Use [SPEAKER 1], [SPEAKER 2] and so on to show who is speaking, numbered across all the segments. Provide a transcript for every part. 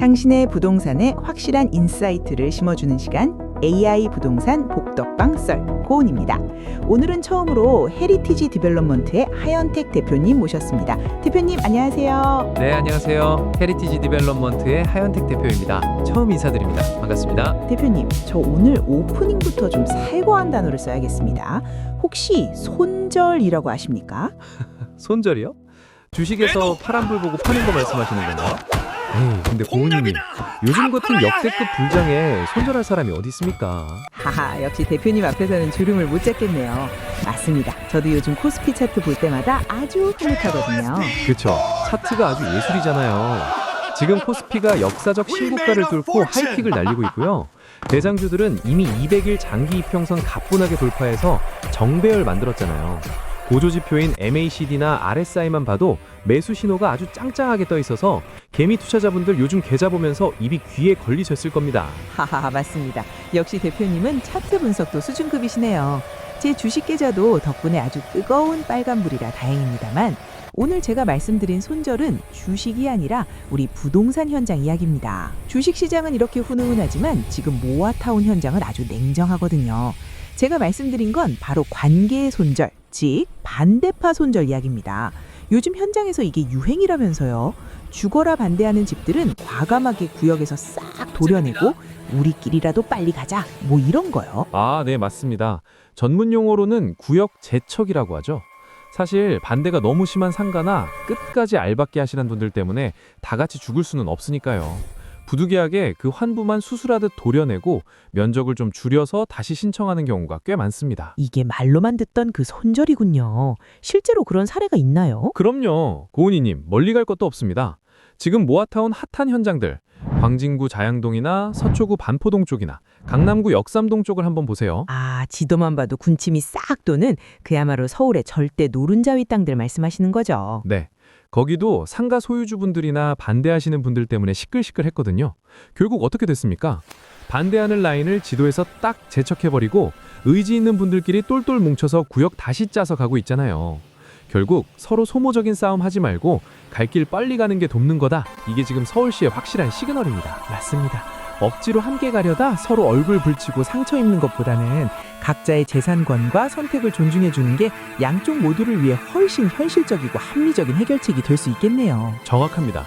[SPEAKER 1] 당신의 부동산에 확실한 인사이트를 심어주는 시간 AI 부동산 복덕방 썰 고은입니다. 오늘은 처음으로 헤리티지 디벨롭먼트의 하현택 대표님 모셨습니다. 대표님 안녕하세요.
[SPEAKER 2] 네, 안녕하세요. 헤리티지 디벨롭먼트의 하현택 대표입니다. 처음 인사드립니다. 반갑습니다.
[SPEAKER 1] 대표님, 저 오늘 오프닝부터 좀 살고한 단어를 써야겠습니다. 혹시 손절이라고 아십니까?
[SPEAKER 2] 손절이요? 주식에서 파란불 보고 파는 거 말씀하시는 건가요? 에이, 근데 고은님, 요즘 같은 역대급 불장에 손절할 사람이 어디 있습니까?
[SPEAKER 1] 하하, 역시 대표님 앞에서는 주름을 못 잡겠네요. 맞습니다. 저도 요즘 코스피 차트 볼 때마다 아주 흐뭇하거든요.
[SPEAKER 2] 그쵸, 차트가 아주 예술이잖아요. 지금 코스피가 역사적 신고가를 뚫고 하이픽을 날리고 있고요. 대장주들은 이미 200일 장기 이평선 가뿐하게 돌파해서 정배열 만들었잖아요. 보조지표인 MACD나 RSI만 봐도 매수 신호가 아주 짱짱하게 떠 있어서 개미 투자자분들 요즘 계좌 보면서 입이 귀에 걸리셨을 겁니다.
[SPEAKER 1] 하하, 맞습니다. 역시 대표님은 차트 분석도 수준급이시네요. 제 주식 계좌도 덕분에 아주 뜨거운 빨간불이라 다행입니다만 오늘 제가 말씀드린 손절은 주식이 아니라 우리 부동산 현장 이야기입니다. 주식시장은 이렇게 훈훈하지만 지금 모아타운 현장은 아주 냉정하거든요. 제가 말씀드린 건 바로 관계의 손절, 즉 반대파 손절 이야기입니다. 요즘 현장에서 이게 유행이라면서요. 죽어라 반대하는 집들은 과감하게 구역에서 싹 도려내고 우리끼리라도 빨리 가자, 뭐 이런 거요.
[SPEAKER 2] 아, 네, 맞습니다. 전문 용어로는 구역 재척이라고 하죠. 사실 반대가 너무 심한 상가나 끝까지 알박기 하시는 분들 때문에 다 같이 죽을 수는 없으니까요. 부득이하게 그 환부만 수술하듯 도려내고 면적을 좀 줄여서 다시 신청하는 경우가 꽤 많습니다.
[SPEAKER 1] 이게 말로만 듣던 그 손절이군요. 실제로 그런 사례가 있나요?
[SPEAKER 2] 그럼요. 고은이님, 멀리 갈 것도 없습니다. 지금 모아타운 핫한 현장들, 광진구 자양동이나 서초구 반포동 쪽이나 강남구 역삼동 쪽을 한번 보세요.
[SPEAKER 1] 아, 지도만 봐도 군침이 싹 도는 그야말로 서울의 절대 노른자위 땅들 말씀하시는 거죠.
[SPEAKER 2] 네. 거기도 상가 소유주분들이나 반대하시는 분들 때문에 시끌시끌했거든요. 결국 어떻게 됐습니까? 반대하는 라인을 지도에서 딱 제척해버리고 의지 있는 분들끼리 똘똘 뭉쳐서 구역 다시 짜서 가고 있잖아요. 결국 서로 소모적인 싸움 하지 말고 갈 길 빨리 가는 게 돕는 거다. 이게 지금 서울시의 확실한 시그널입니다.
[SPEAKER 1] 맞습니다. 억지로 함께 가려다 서로 얼굴 붉히고 상처 입는 것보다는 각자의 재산권과 선택을 존중해 주는 게 양쪽 모두를 위해 훨씬 현실적이고 합리적인 해결책이 될 수 있겠네요.
[SPEAKER 2] 정확합니다.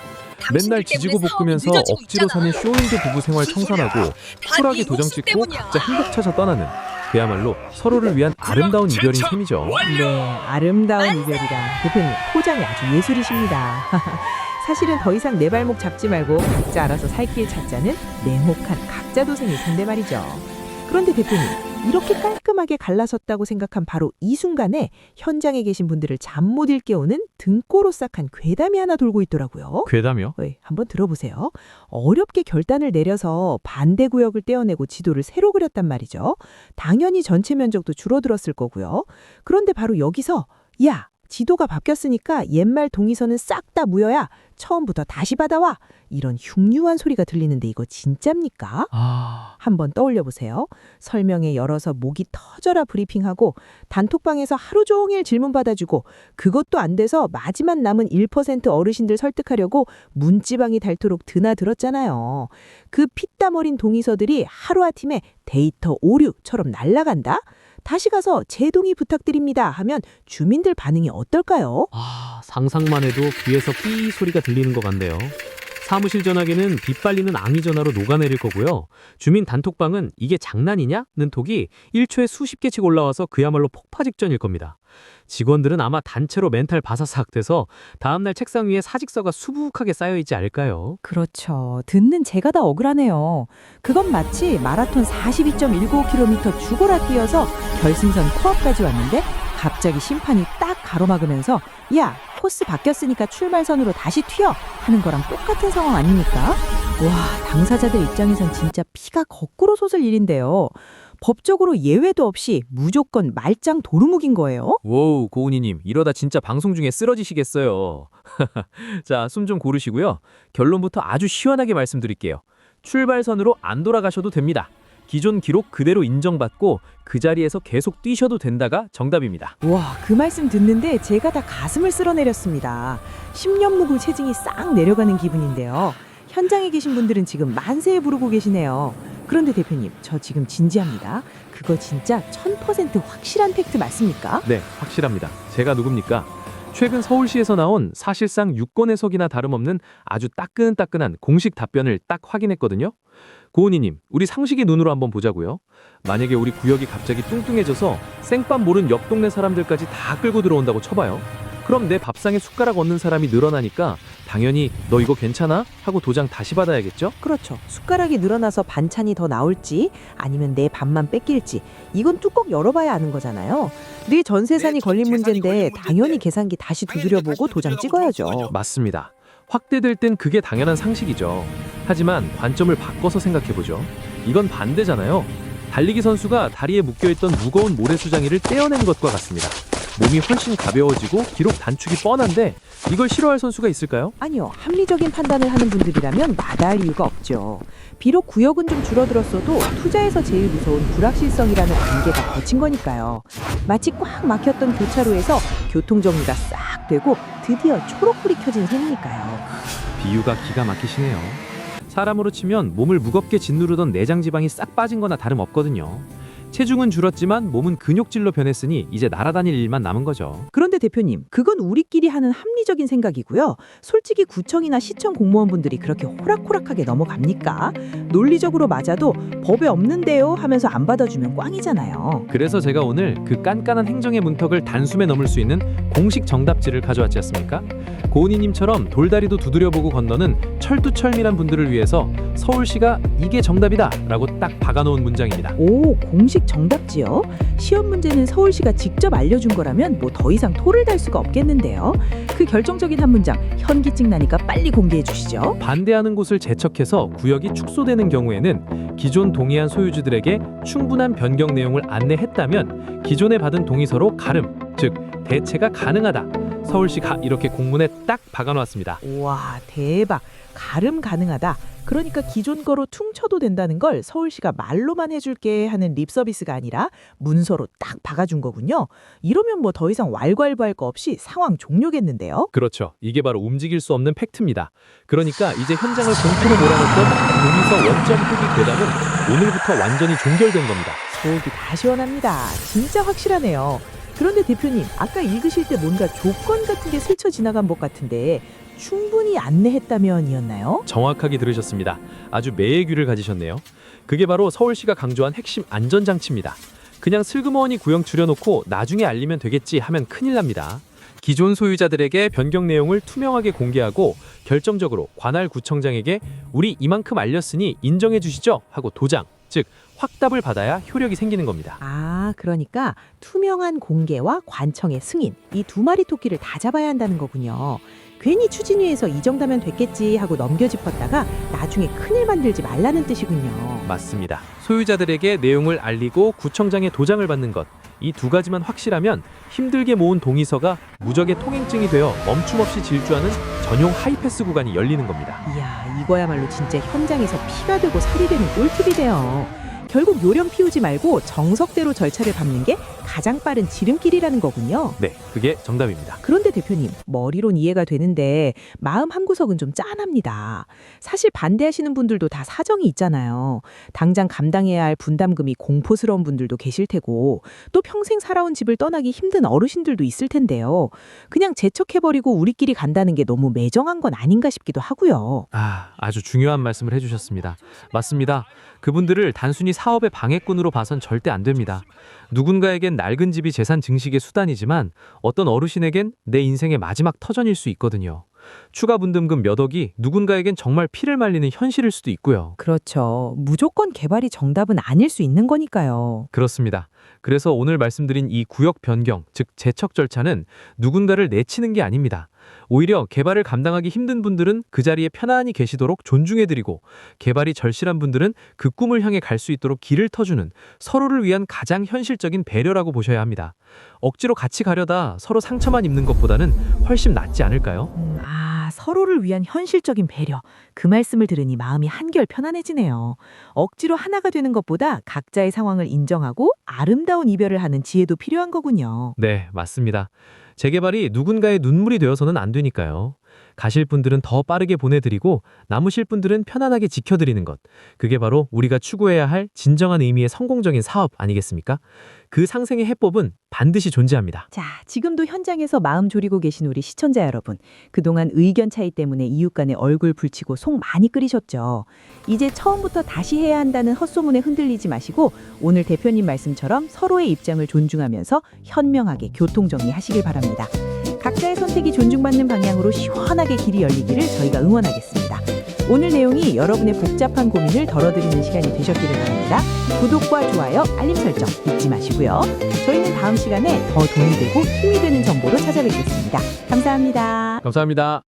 [SPEAKER 2] 맨날 지지고 볶으면서 억지로 사는 쇼윈드 부부 생활 청산하고 쿨하게 도장 찍고 각자 행복 찾아 떠나는 그야말로 서로를 위한 아름다운 이별인 셈이죠.
[SPEAKER 1] 네, 아름다운 이별이라 대표님 포장이 아주 예술이십니다. 사실은 더 이상 내 발목 잡지 말고 각자 알아서 살 길 찾자는 냉혹한 각자 도생일 텐데 말이죠. 그런데 대표님, 이렇게 깔끔하게 갈라섰다고 생각한 바로 이 순간에 현장에 계신 분들을 잠 못 잃게 오는 등골 오싹한 괴담이 하나 돌고 있더라고요.
[SPEAKER 2] 괴담이요?
[SPEAKER 1] 네, 한번 들어보세요. 어렵게 결단을 내려서 반대 구역을 떼어내고 지도를 새로 그렸단 말이죠. 당연히 전체 면적도 줄어들었을 거고요. 그런데 바로 여기서 야, 지도가 바뀌었으니까 옛말 동의서는 싹 다 무효야. 처음부터 다시 받아와. 이런 흉흉한 소리가 들리는데 이거 진짜입니까? 한번 떠올려 보세요. 설명회 열어서 목이 터져라 브리핑하고 단톡방에서 하루 종일 질문 받아주고 그것도 안 돼서 마지막 남은 1% 어르신들 설득하려고 문지방이 닳도록 드나들었잖아요. 그 피땀 어린 동의서들이 하루아침에 데이터 오류처럼 날아간다? 다시 가서 재동의 부탁드립니다 하면 주민들 반응이 어떨까요?
[SPEAKER 3] 상상만 해도 귀에서 삐 소리가 들리는 것 같네요. 사무실 전화기는 빗발리는 앙이 전화로 녹아내릴 거고요. 주민 단톡방은 이게 장난이냐?는 톡이 1초에 수십 개씩 올라와서 그야말로 폭파 직전일 겁니다. 직원들은 아마 단체로 멘탈 바사삭 돼서 다음날 책상 위에 사직서가 수북하게 쌓여있지 않을까요?
[SPEAKER 4] 그렇죠. 듣는 제가 다 억울하네요. 그건 마치 마라톤 42.195km 죽어라 뛰어서 결승선 코앞까지 왔는데 갑자기 심판이 딱 가로막으면서 야, 코스 바뀌었으니까 출발선으로 다시 튀어 하는 거랑 똑같은 상황 아닙니까? 와, 당사자들 입장에선 진짜 피가 거꾸로 솟을 일인데요. 법적으로 예외도 없이 무조건 말짱 도루묵인 거예요.
[SPEAKER 2] 워우, 고은이님, 이러다 진짜 방송 중에 쓰러지시겠어요. 자, 숨 좀 고르시고요. 결론부터 아주 시원하게 말씀드릴게요. 출발선으로 안 돌아가셔도 됩니다. 기존 기록 그대로 인정받고 그 자리에서 계속 뛰셔도 된다가 정답입니다.
[SPEAKER 4] 와, 그 말씀 듣는데 제가 다 가슴을 쓸어내렸습니다. 10년 묵은 체증이 싹 내려가는 기분인데요. 현장에 계신 분들은 지금 만세에 부르고 계시네요. 그런데 대표님, 저 지금 진지합니다. 그거 진짜 1000% 확실한 팩트 맞습니까?
[SPEAKER 2] 네, 확실합니다. 제가 누굽니까? 최근 서울시에서 나온 사실상 유권 해석이나 다름없는 아주 따끈따끈한 공식 답변을 딱 확인했거든요. 고은희님, 우리 상식의 눈으로 한번 보자고요. 만약에 우리 구역이 갑자기 뚱뚱해져서 생밥 모른 옆 동네 사람들까지 다 끌고 들어온다고 쳐봐요. 그럼 내 밥상에 숟가락 얹는 사람이 늘어나니까 당연히 너 이거 괜찮아? 하고 도장 다시 받아야겠죠?
[SPEAKER 4] 그렇죠. 숟가락이 늘어나서 반찬이 더 나올지 아니면 내 밥만 뺏길지 이건 뚜껑 열어봐야 아는 거잖아요. 내 전세산이 걸린 문제인데 당연히 계산기 다시 두드려보고 도장 찍어야죠.
[SPEAKER 2] 맞습니다. 확대될 땐 그게 당연한 상식이죠. 하지만 관점을 바꿔서 생각해보죠. 이건 반대잖아요. 달리기 선수가 다리에 묶여있던 무거운 모래수장이를 떼어낸 것과 같습니다. 몸이 훨씬 가벼워지고 기록 단축이 뻔한데 이걸 싫어할 선수가 있을까요?
[SPEAKER 4] 아니요. 합리적인 판단을 하는 분들이라면 마다할 이유가 없죠. 비록 구역은 좀 줄어들었어도 투자에서 제일 무서운 불확실성이라는 관계가 거친 거니까요. 마치 꽉 막혔던 교차로에서 교통정리가 싹 되고 드디어 초록불이 켜진 셈이니까요.
[SPEAKER 2] 비유가 기가 막히시네요. 사람으로 치면 몸을 무겁게 짓누르던 내장 지방이 싹 빠진 거나 다름없거든요. 체중은 줄었지만 몸은 근육질로 변했으니 이제 날아다닐 일만 남은 거죠.
[SPEAKER 4] 그런데 대표님, 그건 우리끼리 하는 합리적인 생각이고요. 솔직히 구청이나 시청 공무원분들이 그렇게 호락호락하게 넘어갑니까? 논리적으로 맞아도 법에 없는데요 하면서 안 받아주면 꽝이잖아요.
[SPEAKER 2] 그래서 제가 오늘 그 깐깐한 행정의 문턱을 단숨에 넘을 수 있는 공식 정답지를 가져왔지 않습니까? 고은희님처럼 돌다리도 두드려보고 건너는 철두철미란 분들을 위해서 서울시가 이게 정답이다 라고 딱 박아놓은 문장입니다.
[SPEAKER 4] 오, 공식 정답지요? 시험 문제는 서울시가 직접 알려준 거라면 뭐 더 이상 토를 달 수가 없겠는데요. 그 결정적인 한 문장, 현기증 나니까 빨리 공개해 주시죠.
[SPEAKER 2] 반대하는 곳을 제척해서 구역이 축소되는 경우에는 기존 동의한 소유주들에게 충분한 변경 내용을 안내했다면 기존에 받은 동의서로 가름, 즉 대체가 가능하다. 서울시가 이렇게 공문에 딱 박아놓았습니다.
[SPEAKER 4] 와, 대박. 가름 가능하다. 그러니까 기존 거로 퉁쳐도 된다는 걸 서울시가 말로만 해줄게 하는 립 서비스가 아니라 문서로 딱 박아준 거군요. 이러면 뭐 더 이상 왈가왈부할 거 없이 상황 종료겠는데요.
[SPEAKER 2] 그렇죠. 이게 바로 움직일 수 없는 팩트입니다. 그러니까 이제 현장을 공포로 몰아넣던 동의서 원점 표기 괴담은 오늘부터 완전히 종결된 겁니다.
[SPEAKER 4] 속이 다 시원합니다. 진짜 확실하네요. 그런데 대표님, 아까 읽으실 때 뭔가 조건 같은 게 스쳐 지나간 것 같은데 충분히 안내했다면이었나요?
[SPEAKER 2] 정확하게 들으셨습니다. 아주 매의 귀를 가지셨네요. 그게 바로 서울시가 강조한 핵심 안전장치입니다. 그냥 슬그머니 구형 줄여놓고 나중에 알리면 되겠지 하면 큰일 납니다. 기존 소유자들에게 변경 내용을 투명하게 공개하고 결정적으로 관할 구청장에게 우리 이만큼 알렸으니 인정해 주시죠 하고 도장, 즉 확답을 받아야 효력이 생기는 겁니다.
[SPEAKER 4] 아, 그러니까 투명한 공개와 관청의 승인, 이 두 마리 토끼를 다 잡아야 한다는 거군요. 괜히 추진위에서 이 정도면 됐겠지 하고 넘겨짚었다가 나중에 큰일 만들지 말라는 뜻이군요.
[SPEAKER 2] 맞습니다. 소유자들에게 내용을 알리고 구청장의 도장을 받는 것, 이 두 가지만 확실하면 힘들게 모은 동의서가 무적의 통행증이 되어 멈춤없이 질주하는 전용 하이패스 구간이 열리는 겁니다.
[SPEAKER 4] 이야, 이거야말로 진짜 현장에서 피가 되고 살이 되는 꿀팁이네요. 결국 요령 피우지 말고 정석대로 절차를 밟는 게 가장 빠른 지름길이라는 거군요.
[SPEAKER 2] 네, 그게 정답입니다.
[SPEAKER 4] 그런데 대표님, 머리론 이해가 되는데 마음 한구석은 좀 짠합니다. 사실 반대하시는 분들도 다 사정이 있잖아요. 당장 감당해야 할 분담금이 공포스러운 분들도 계실 테고 또 평생 살아온 집을 떠나기 힘든 어르신들도 있을 텐데요. 그냥 제척해버리고 우리끼리 간다는 게 너무 매정한 건 아닌가 싶기도 하고요.
[SPEAKER 2] 아주 중요한 말씀을 해주셨습니다. 맞습니다. 그분들을 단순히 사업의 방해꾼으로 봐선 절대 안 됩니다. 누군가에겐 낡은 집이 재산 증식의 수단이지만 어떤 어르신에겐 내 인생의 마지막 터전일 수 있거든요. 추가 분담금 몇 억이 누군가에겐 정말 피를 말리는 현실일 수도 있고요.
[SPEAKER 4] 그렇죠. 무조건 개발이 정답은 아닐 수 있는 거니까요.
[SPEAKER 2] 그렇습니다. 그래서 오늘 말씀드린 이 구역 변경, 즉 재척 절차는 누군가를 내치는 게 아닙니다. 오히려 개발을 감당하기 힘든 분들은 그 자리에 편안히 계시도록 존중해드리고 개발이 절실한 분들은 그 꿈을 향해 갈 수 있도록 길을 터주는 서로를 위한 가장 현실적인 배려라고 보셔야 합니다. 억지로 같이 가려다 서로 상처만 입는 것보다는 훨씬 낫지 않을까요?
[SPEAKER 4] 서로를 위한 현실적인 배려. 그 말씀을 들으니 마음이 한결 편안해지네요. 억지로 하나가 되는 것보다 각자의 상황을 인정하고 아름다운 이별을 하는 지혜도 필요한 거군요.
[SPEAKER 2] 네, 맞습니다. 재개발이 누군가의 눈물이 되어서는 안 되니까요.
[SPEAKER 3] 가실 분들은 더 빠르게 보내드리고 남으실 분들은 편안하게 지켜드리는 것. 그게 바로 우리가 추구해야 할 진정한 의미의 성공적인 사업 아니겠습니까? 그 상생의 해법은 반드시 존재합니다.
[SPEAKER 4] 자, 지금도 현장에서 마음 졸이고 계신 우리 시청자 여러분. 그동안 의견 차이 때문에 이웃 간에 얼굴 불치고 속 많이 끓이셨죠. 이제 처음부터 다시 해야 한다는 헛소문에 흔들리지 마시고 오늘 대표님 말씀처럼 서로의 입장을 존중하면서 현명하게 교통정리하시길 바랍니다. 각자의 선택이 존중받는 방향으로 시원하게 길이 열리기를 저희가 응원하겠습니다. 오늘 내용이 여러분의 복잡한 고민을 덜어드리는 시간이 되셨기를 바랍니다. 구독과 좋아요, 알림 설정 잊지 마시고요. 저희는 다음 시간에 더 도움이 되고 힘이 되는 정보로 찾아뵙겠습니다. 감사합니다.
[SPEAKER 3] 감사합니다.